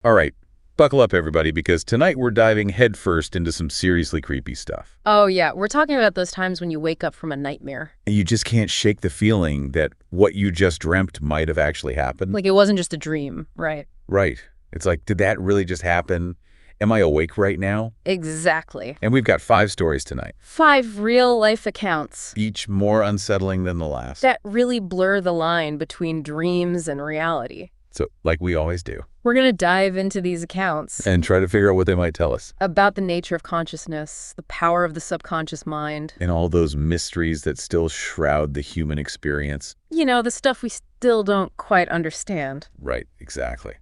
All right, buckle up, everybody, because tonight we're diving headfirst into some seriously creepy stuff. Oh, yeah. We're talking about those times when you wake up from a nightmare. And you just can't shake the feeling that what you just dreamt might have actually happened. Like it wasn't just a dream, right? Right. It's like, did that really just happen? Am I awake right now? Exactly. And we've got 5 stories tonight, 5 real-life accounts each more unsettling than the last. that really blur the line between dreams and reality. So, like we always do. We're going to dive into these accounts And try to figure out what they might tell us. about the nature of consciousness, the power of the subconscious mind. And all those mysteries that still shroud the human experience. You know, the stuff we still don't quite understand. Right, exactly.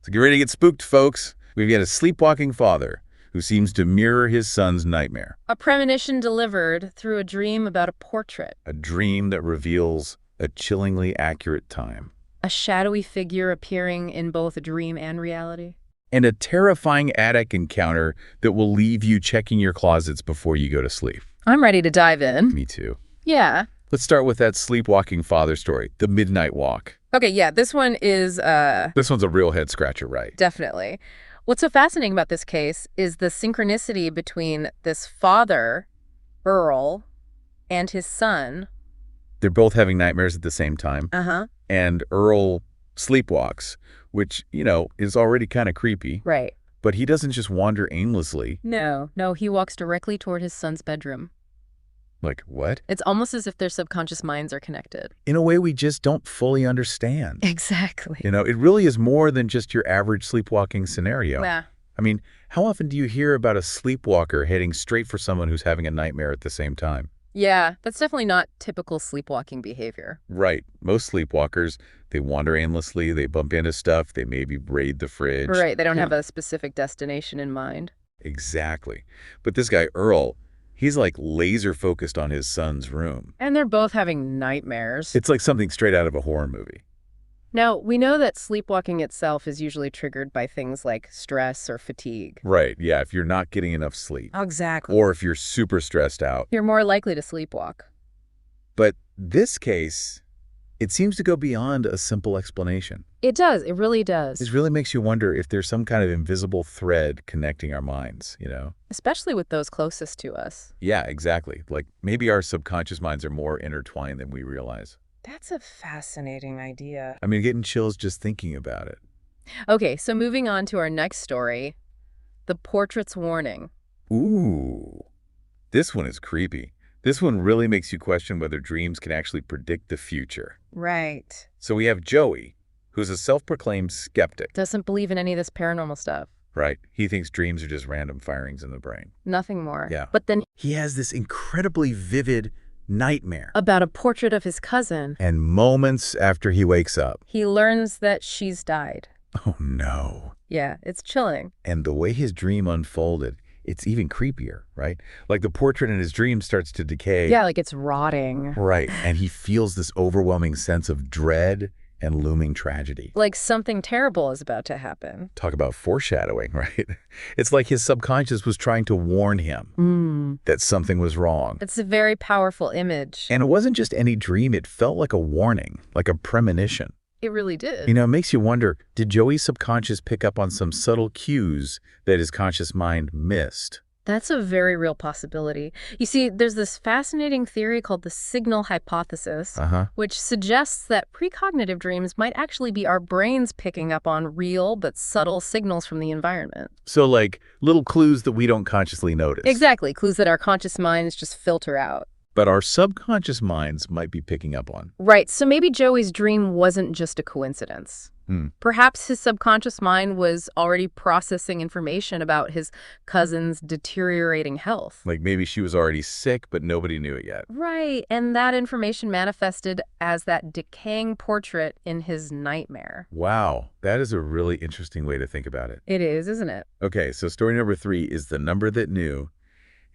So get ready to get spooked, folks. We've got a sleepwalking father who seems to mirror his son's nightmare. A premonition delivered through a dream about a portrait. A dream that reveals a chillingly accurate time. A shadowy figure appearing in both a dream and reality. And a terrifying attic encounter that will leave you checking your closets before you go to sleep. I'm ready to dive in. Me too. Yeah. Let's start with that sleepwalking father story, the midnight walk. Okay, yeah, this one is This one's a real head-scratcher, right? definitely. What's so fascinating about this case is the synchronicity between this father, Earl, and his son. They're both having nightmares at the same time. Uh-huh. And Earl sleepwalks, which, is already kind of creepy. Right. But he doesn't just wander aimlessly. No, he walks directly toward his son's bedroom. Like, what? It's almost as if their subconscious minds are connected. In a way we just don't fully understand. Exactly. It really is more than just your average sleepwalking scenario. Yeah. I mean, how often do you hear about a sleepwalker heading straight for someone who's having a nightmare at the same time? Yeah, that's definitely not typical sleepwalking behavior. Right. Most sleepwalkers, they wander aimlessly, they bump into stuff, they maybe raid the fridge. Right, they don't have a specific destination in mind. Exactly. But this guy, Earl, he's like laser focused on his son's room. And they're both having nightmares. It's like something straight out of a horror movie. Now, we know that sleepwalking itself is usually triggered by things like stress or fatigue. Right, yeah, if you're not getting enough sleep. Exactly. Or if you're super stressed out. You're more likely to sleepwalk. But this case, it seems to go beyond a simple explanation. It does. It really does. This really makes you wonder if there's some kind of invisible thread connecting our minds, Especially with those closest to us. Yeah, exactly. Like maybe our subconscious minds are more intertwined than we realize. That's a fascinating idea. I mean, getting chills just thinking about it. Okay, so moving on to our next story, the portrait's warning. Ooh, this one is creepy. This one really makes you question whether dreams can actually predict the future. Right. So we have Joey, who's a self-proclaimed skeptic, Doesn't believe in any of this paranormal stuff. right? He thinks dreams are just random firings in the brain. Nothing more. Yeah. But then He has this incredibly vivid nightmare. about a portrait of his cousin, And moments after he wakes up, he learns that she's died. oh no. Yeah, it's chilling. And the way his dream unfolded, it's even creepier, right? Like the portrait in his dream starts to decay. Yeah, like it's rotting. Right. And he feels this overwhelming sense of dread and looming tragedy. Like something terrible is about to happen. Talk about foreshadowing, right? It's like his subconscious was trying to warn him that something was wrong. It's a very powerful image. And it wasn't just any dream, it felt like a warning, like a premonition. It really did. It makes you wonder, did Joey's subconscious pick up on some subtle cues that his conscious mind missed? That's a very real possibility. You see, there's this fascinating theory called the signal hypothesis, which suggests that precognitive dreams might actually be our brains picking up on real but subtle signals from the environment. So like little clues that we don't consciously notice. Exactly, clues that our conscious minds just filter out. But our subconscious minds might be picking up on. Right, so maybe Joey's dream wasn't just a coincidence. Perhaps his subconscious mind was already processing information about his cousin's deteriorating health. Like maybe she was already sick, but nobody knew it yet. Right, and that information manifested as that decaying portrait in his nightmare. Wow, that is a really interesting way to think about it. It is, isn't it? Okay, so story number 3 is The Number That Knew,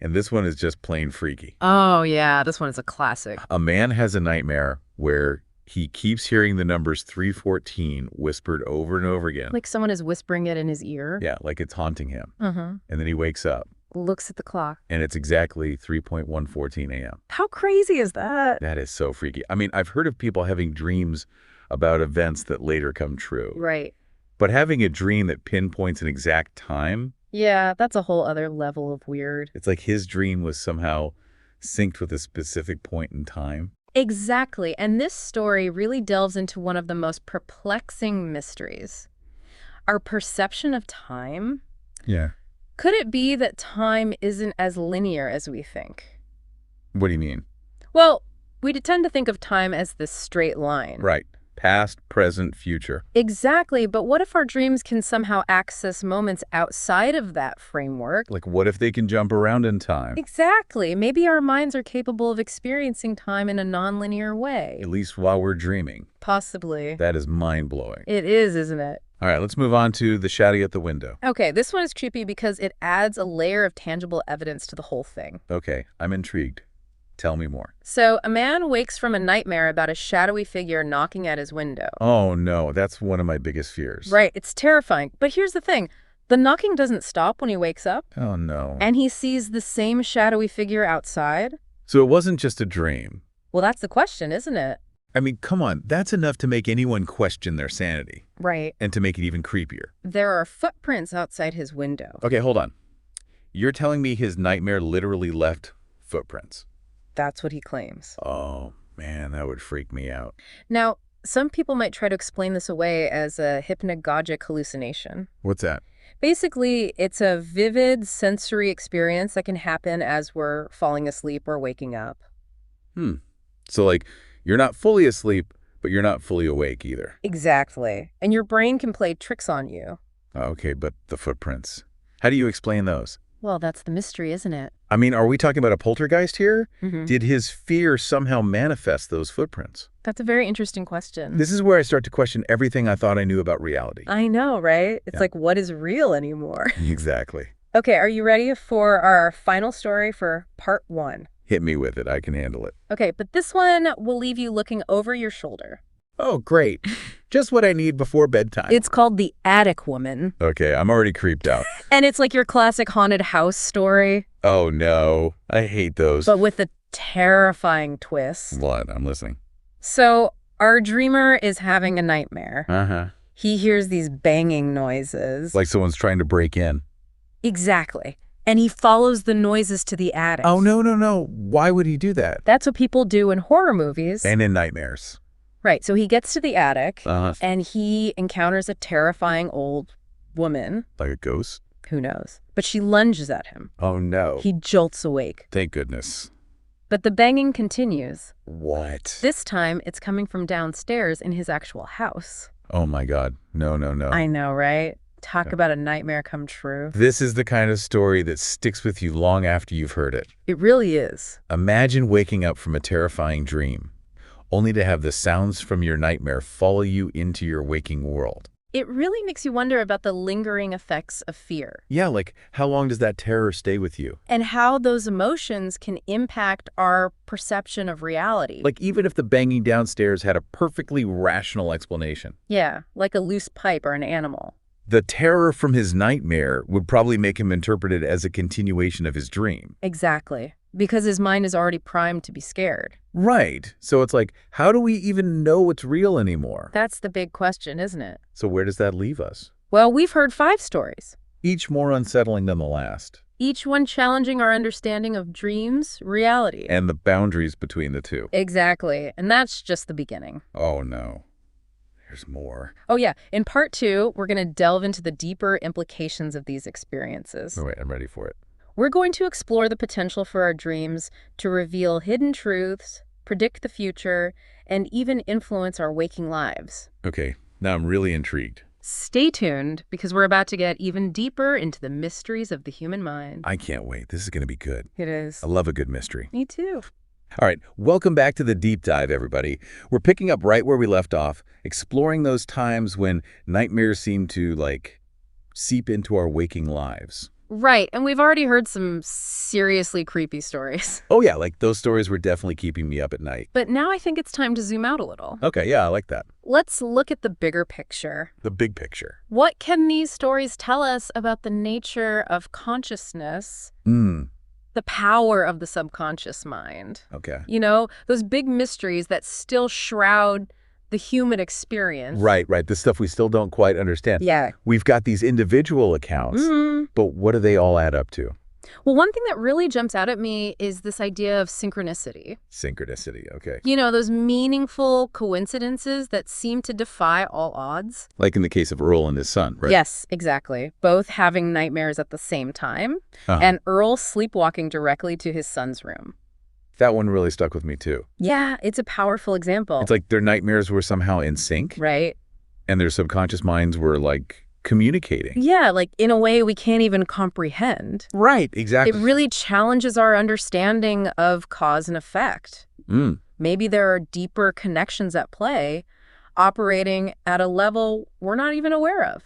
and this one is just plain freaky. Oh, yeah, this one is a classic. A man has a nightmare where he keeps hearing the numbers 314 whispered over and over again. Like someone is whispering it in his ear. Yeah, like it's haunting him. And And then he wakes up, looks at the clock. and it's exactly 3:114 a.m. How crazy is that? That is so freaky. I mean, I've heard of people having dreams about events that later come true. Right. But having a dream that pinpoints an exact time, Yeah, that's a whole other level of weird. it's like his dream was somehow synced with a specific point in time. Exactly. And this story really delves into one of the most perplexing mysteries. Our perception of time? Yeah. Could it be that time isn't as linear as we think? What do you mean? Well, we tend to think of time as this straight line. Right. Past, present, future. Exactly, but what if our dreams can somehow access moments outside of that framework? Like, what if they can jump around in time? Exactly. Maybe our minds are capable of experiencing time in a nonlinear way. At least while we're dreaming. Possibly. That is mind-blowing. It is, isn't it? All right, let's move on to the shadow at the window. Okay, this one is creepy because it adds a layer of tangible evidence to the whole thing. Okay, I'm intrigued. Tell me more. So, a man wakes from a nightmare about a shadowy figure knocking at his window. Oh, no, that's one of my biggest fears. Right, it's terrifying. But here's the thing. The knocking doesn't stop when he wakes up. Oh, no. And he sees the same shadowy figure outside. So it wasn't just a dream. Well, that's the question, isn't it? I mean, come on, that's enough to make anyone question their sanity. Right. And to make it even creepier. There are footprints outside his window. Okay, hold on. You're telling me his nightmare literally left footprints? That's what he claims. Oh, man, that would freak me out. Now, some people might try to explain this away as a hypnagogic hallucination. What's that? Basically, it's a vivid sensory experience that can happen as we're falling asleep or waking up. So, like, you're not fully asleep, but you're not fully awake either. Exactly. And your brain can play tricks on you. Okay, but the footprints. How do you explain those? Well, that's the mystery, isn't it? I mean, are we talking about a poltergeist here? Mm-hmm. Did his fear somehow manifest those footprints? That's a very interesting question. This is where I start to question everything I thought I knew about reality. I know, right? It's Yeah. like, what is real anymore? Exactly. Okay, are you ready for our final story for part 1? Hit me with it. I can handle it. Okay, but this one will leave you looking over your shoulder. Oh, great. Just what I need before bedtime. It's called The Attic Woman. Okay, I'm already creeped out. And it's like your classic haunted house story, Oh, no. I hate those. but with a terrifying twist. What? I'm listening. So, our dreamer is having a nightmare. Uh-huh. He hears these banging noises. Like someone's trying to break in. Exactly. And he follows the noises to the attic. Oh, no, no, no. Why would he do that? That's what people do in horror movies. And in nightmares. Right, so he gets to the attic, Uh-huh. and he encounters a terrifying old woman. Like a ghost? Who knows? But she lunges at him. Oh, no. He jolts awake. Thank goodness. But the banging continues. What? This time, it's coming from downstairs in his actual house. Oh, my God. No, no, no. I know, right? Talk about a nightmare come true. This is the kind of story that sticks with you long after you've heard it. It really is. Imagine waking up from a terrifying dream, only to have the sounds from your nightmare follow you into your waking world. It really makes you wonder about the lingering effects of fear. Yeah, like how long does that terror stay with you? And how those emotions can impact our perception of reality. Like even if the banging downstairs had a perfectly rational explanation. Yeah, like a loose pipe or an animal. The terror from his nightmare would probably make him interpret it as a continuation of his dream. Exactly. Because his mind is already primed to be scared. Right. So it's like, how do we even know what's real anymore? That's the big question, isn't it? So where does that leave us? Well, we've heard 5 stories. Each more unsettling than the last. Each one challenging our understanding of dreams, reality. And the boundaries between the two. Exactly. And that's just the beginning. Oh, no. There's more. Oh, yeah. In part 2, we're going to delve into the deeper implications of these experiences. Oh, wait, I'm ready for it. We're going to explore the potential for our dreams to reveal hidden truths, predict the future, and even influence our waking lives. Okay, now I'm really intrigued. Stay tuned, because we're about to get even deeper into the mysteries of the human mind. I can't wait. This is going to be good. It is. I love a good mystery. Me too. All right, welcome back to the deep dive, everybody. We're picking up right where we left off, exploring those times when nightmares seem to, seep into our waking lives. Right, and we've already heard some seriously creepy stories. Oh, yeah, those stories were definitely keeping me up at night. But now I think it's time to zoom out a little. Okay, yeah, I like that. Let's look at the bigger picture. The big picture. What can these stories tell us about the nature of consciousness? The power of the subconscious mind. Okay. You know, those big mysteries that still shroud the human experience. Right. The stuff we still don't quite understand. Yeah. We've got these individual accounts, but what do they all add up to? Well, one thing that really jumps out at me is this idea of synchronicity. Synchronicity, okay. You know, those meaningful coincidences that seem to defy all odds. Like in the case of Earl and his son, right? Yes, exactly. Both having nightmares at the same time, and Earl sleepwalking directly to his son's room. That one really stuck with me, too. Yeah, it's a powerful example. It's like their nightmares were somehow in sync. Right. And their subconscious minds were, like, communicating. Yeah, like in a way we can't even comprehend. Right, exactly. It really challenges our understanding of cause and effect. Maybe there are deeper connections at play, operating at a level we're not even aware of.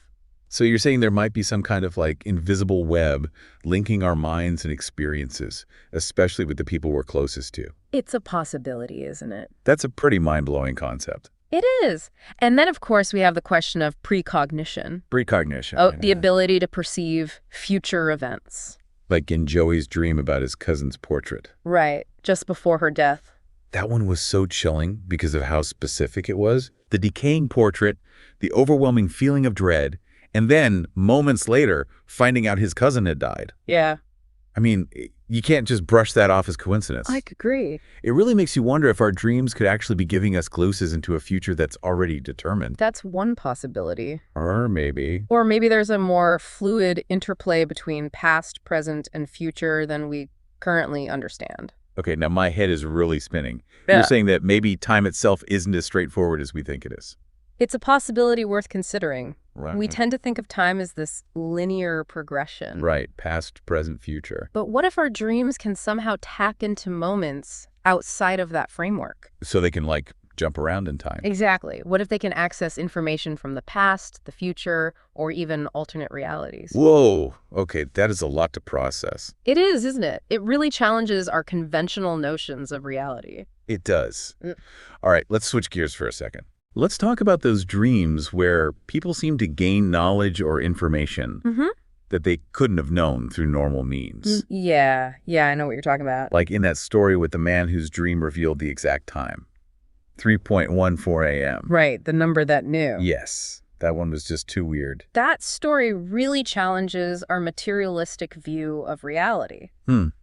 So you're saying there might be some kind of, like, invisible web linking our minds and experiences, especially with the people we're closest to. It's a possibility, isn't it? That's a pretty mind-blowing concept. It is. And then, of course, we have the question of precognition. Precognition. Oh, the ability to perceive future events. Like in Joey's dream about his cousin's portrait. Right, just before her death. That one was so chilling because of how specific it was. The decaying portrait, the overwhelming feeling of dread, and then, moments later, finding out his cousin had died. Yeah. I mean, you can't just brush that off as coincidence. I agree. It really makes you wonder if our dreams could actually be giving us glimpses into a future that's already determined. That's one possibility. Or maybe there's a more fluid interplay between past, present, and future than we currently understand. Okay, now my head is really spinning. Yeah. You're saying that maybe time itself isn't as straightforward as we think it is. It's a possibility worth considering. Right. We tend to think of time as this linear progression. Right, past, present, future. But what if our dreams can somehow tap into moments outside of that framework? So they can, like, jump around in time. Exactly. What if they can access information from the past, the future, or even alternate realities? Whoa. Okay, that is a lot to process. It is, isn't it? It really challenges our conventional notions of reality. It does. All right, let's switch gears for a second. Let's talk about those dreams where people seem to gain knowledge or information that they couldn't have known through normal means. Yeah, I know what you're talking about. Like in that story with the man whose dream revealed the exact time. 3:14 a.m. Right, the number that knew. Yes, that one was just too weird. That story really challenges our materialistic view of reality.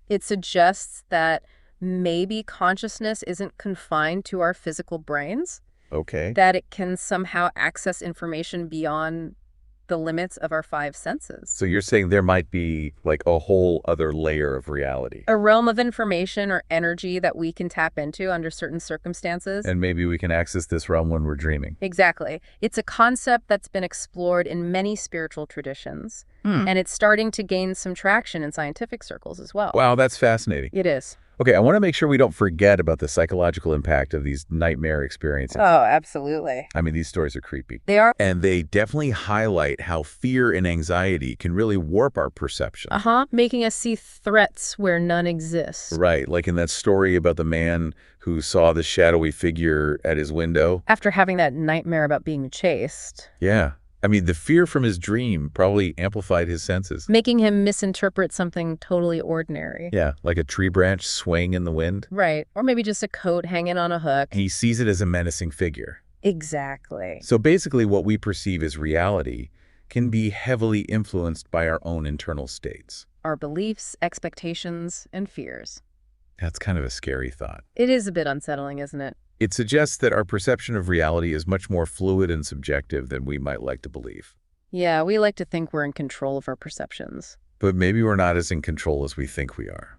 It suggests that maybe consciousness isn't confined to our physical brains. Okay. That it can somehow access information beyond the limits of our five senses. So you're saying there might be like a whole other layer of reality. A realm of information or energy that we can tap into under certain circumstances. And maybe we can access this realm when we're dreaming. Exactly. It's a concept that's been explored in many spiritual traditions. And it's starting to gain some traction in scientific circles as well. Wow, that's fascinating. It is. Okay, I want to make sure we don't forget about the psychological impact of these nightmare experiences. Oh, absolutely. I mean, these stories are creepy. They are. And they definitely highlight how fear and anxiety can really warp our perception. Making us see threats where none exist. Right, like in that story about the man who saw the shadowy figure at his window. After having that nightmare about being chased. Yeah. I mean, the fear from his dream probably amplified his senses. Making him misinterpret something totally ordinary. Yeah, like a tree branch swaying in the wind. Right, or maybe just a coat hanging on a hook. He sees it as a menacing figure. Exactly. So basically what we perceive as reality can be heavily influenced by our own internal states. Our beliefs, expectations, and fears. That's kind of a scary thought. It is a bit unsettling, isn't it? It suggests that our perception of reality is much more fluid and subjective than we might like to believe. Yeah, we like to think we're in control of our perceptions. But maybe we're not as in control as we think we are.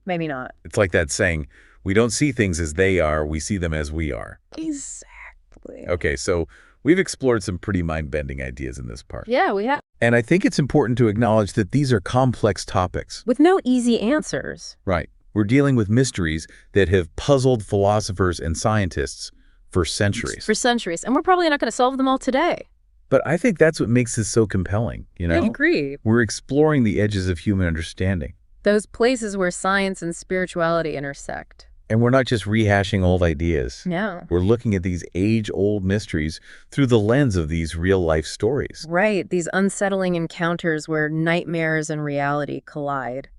Maybe not. It's like that saying, we don't see things as they are, we see them as we are. Exactly. Okay, so we've explored some pretty mind-bending ideas in this part. Yeah, we have. And I think it's important to acknowledge that these are complex topics. With no easy answers. Right. We're dealing with mysteries that have puzzled philosophers and scientists for centuries. And we're probably not going to solve them all today. But I think that's what makes this so compelling, you know? I agree. We're exploring the edges of human understanding. Those places where science and spirituality intersect. And we're not just rehashing old ideas. No. We're looking at these age-old mysteries through the lens of these real-life stories. Right, these unsettling encounters where nightmares and reality collide.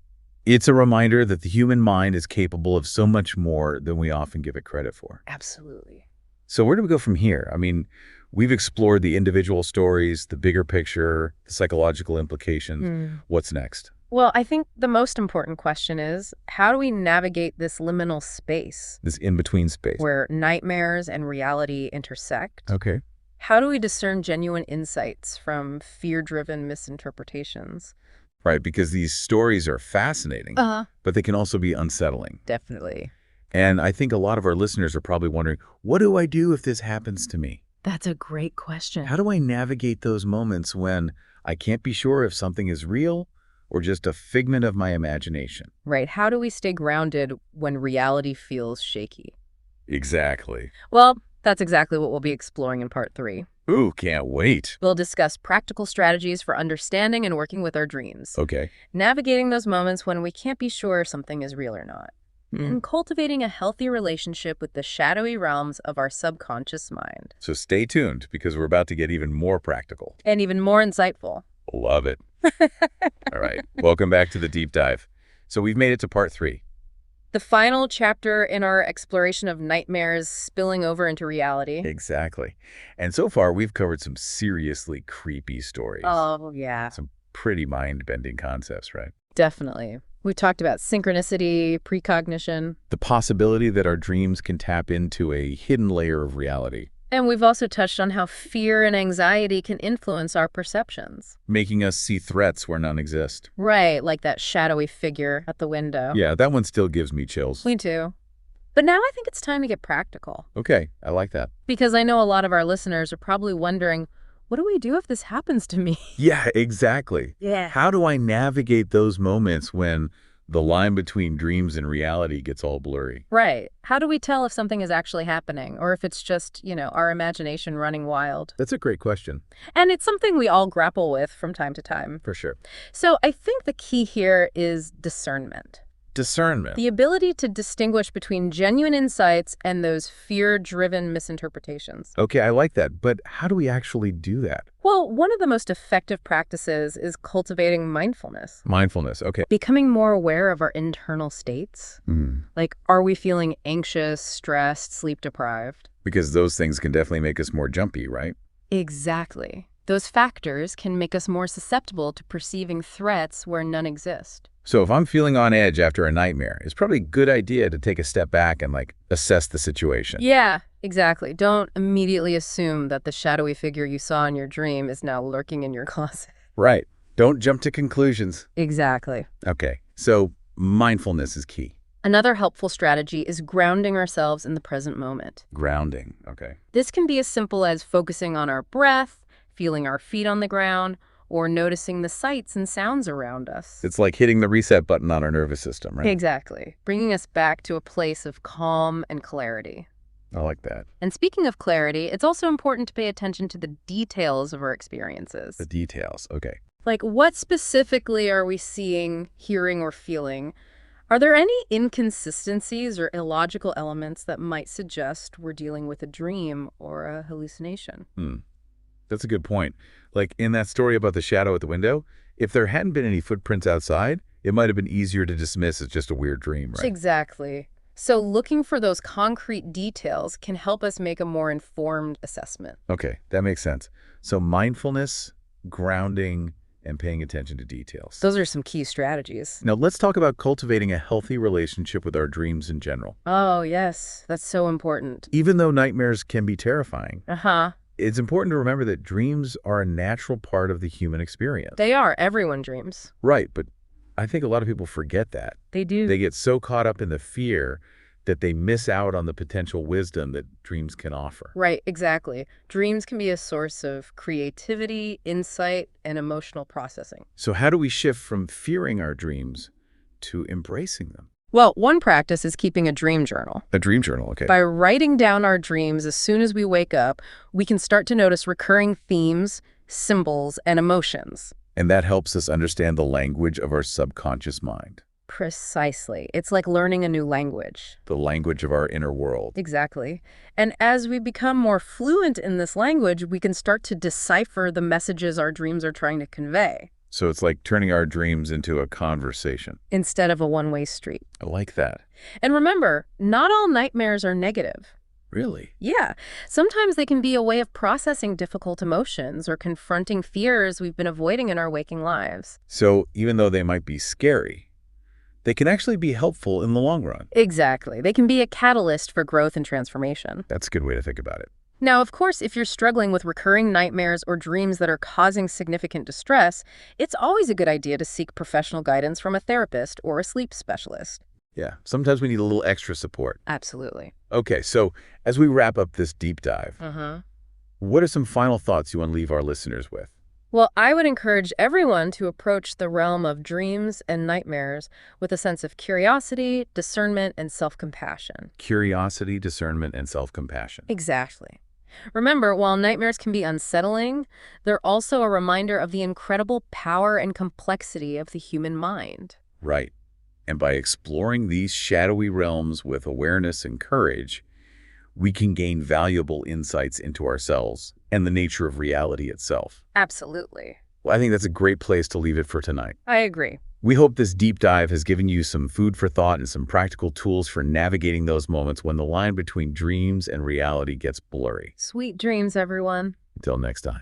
It's a reminder that the human mind is capable of so much more than we often give it credit for. Absolutely. So where do we go from here? I mean, we've explored the individual stories, the bigger picture, the psychological implications. What's next? Well, I think the most important question is, how do we navigate this liminal space? This in-between space. Where nightmares and reality intersect? Okay. How do we discern genuine insights from fear-driven misinterpretations? Right, because these stories are fascinating, but they can also be unsettling. Definitely. And I think a lot of our listeners are probably wondering, what do I do if this happens to me? That's a great question. How do I navigate those moments when I can't be sure if something is real or just a figment of my imagination? Right. How do we stay grounded when reality feels shaky? Exactly. Well, that's exactly what we'll be exploring in part 3. Ooh, can't wait. We'll discuss practical strategies for understanding and working with our dreams. Okay. Navigating those moments when we can't be sure if something is real or not. And cultivating a healthy relationship with the shadowy realms of our subconscious mind. So stay tuned, because we're about to get even more practical. And even more insightful. Love it. All right. Welcome back to the deep dive. So we've made it to part 3. The final chapter in our exploration of nightmares spilling over into reality. Exactly. And so far, we've covered some seriously creepy stories. Oh, yeah. Some pretty mind-bending concepts, right? Definitely. We talked about synchronicity, precognition. The possibility that our dreams can tap into a hidden layer of reality. And we've also touched on how fear and anxiety can influence our perceptions. Making us see threats where none exist. Right, like that shadowy figure at the window. Yeah, that one still gives me chills. Me too. But now I think it's time to get practical. Okay, I like that. Because I know a lot of our listeners are probably wondering, what do we do if this happens to me? Yeah, exactly. Yeah. How do I navigate those moments when the line between dreams and reality gets all blurry? Right. How do we tell if something is actually happening or if it's just, our imagination running wild? That's a great question. And it's something we all grapple with from time to time. For sure. So I think the key here is discernment. Discernment. The ability to distinguish between genuine insights and those fear-driven misinterpretations. Okay, I like that. But how do we actually do that? Well, one of the most effective practices is cultivating mindfulness. Mindfulness, okay. Becoming more aware of our internal states. Like, are we feeling anxious, stressed, sleep-deprived? Because those things can definitely make us more jumpy, right? Exactly. Those factors can make us more susceptible to perceiving threats where none exist. So if I'm feeling on edge after a nightmare, it's probably a good idea to take a step back and, assess the situation. Yeah, exactly. Don't immediately assume that the shadowy figure you saw in your dream is now lurking in your closet. Right. Don't jump to conclusions. Exactly. Okay, so mindfulness is key. Another helpful strategy is grounding ourselves in the present moment. Grounding, okay. This can be as simple as focusing on our breath, feeling our feet on the ground, or noticing the sights and sounds around us. It's like hitting the reset button on our nervous system, right? Exactly. Bringing us back to a place of calm and clarity. I like that. And speaking of clarity, it's also important to pay attention to the details of our experiences. The details, okay. Like, what specifically are we seeing, hearing, or feeling? Are there any inconsistencies or illogical elements that might suggest we're dealing with a dream or a hallucination? That's a good point. Like in that story about the shadow at the window, if there hadn't been any footprints outside, it might have been easier to dismiss as just a weird dream, right? Exactly. So looking for those concrete details can help us make a more informed assessment. Okay, that makes sense. So mindfulness, grounding, and paying attention to details. Those are some key strategies. Now let's talk about cultivating a healthy relationship with our dreams in general. Oh, yes. That's so important. Even though nightmares can be terrifying, Uh-huh. it's important to remember that dreams are a natural part of the human experience. They are. Everyone dreams. Right, but I think a lot of people forget that. They do. They get so caught up in the fear that they miss out on the potential wisdom that dreams can offer. Right, exactly. Dreams can be a source of creativity, insight, and emotional processing. So how do we shift from fearing our dreams to embracing them? Well, one practice is keeping a dream journal. A dream journal, okay. By writing down our dreams as soon as we wake up, we can start to notice recurring themes, symbols, and emotions. And that helps us understand the language of our subconscious mind. Precisely. It's like learning a new language. The language of our inner world. Exactly. And as we become more fluent in this language, we can start to decipher the messages our dreams are trying to convey. So it's like turning our dreams into a conversation. Instead of a one-way street. I like that. And remember, not all nightmares are negative. Really? Yeah, sometimes they can be a way of processing difficult emotions or confronting fears we've been avoiding in our waking lives. So even though they might be scary, they can actually be helpful in the long run. Exactly. They can be a catalyst for growth and transformation. That's a good way to think about it. Now, of course, if you're struggling with recurring nightmares or dreams that are causing significant distress, it's always a good idea to seek professional guidance from a therapist or a sleep specialist. Yeah, sometimes we need a little extra support. Absolutely. Okay, so as we wrap up this deep dive, Uh-huh. what are some final thoughts you want to leave our listeners with? Well, I would encourage everyone to approach the realm of dreams and nightmares with a sense of curiosity, discernment, and self-compassion. Curiosity, discernment, and self-compassion. Exactly. Remember, while nightmares can be unsettling, they're also a reminder of the incredible power and complexity of the human mind. Right. And by exploring these shadowy realms with awareness and courage, we can gain valuable insights into ourselves and the nature of reality itself. Absolutely. Well, I think that's a great place to leave it for tonight. I agree. We hope this deep dive has given you some food for thought and some practical tools for navigating those moments when the line between dreams and reality gets blurry. Sweet dreams, everyone. Until next time.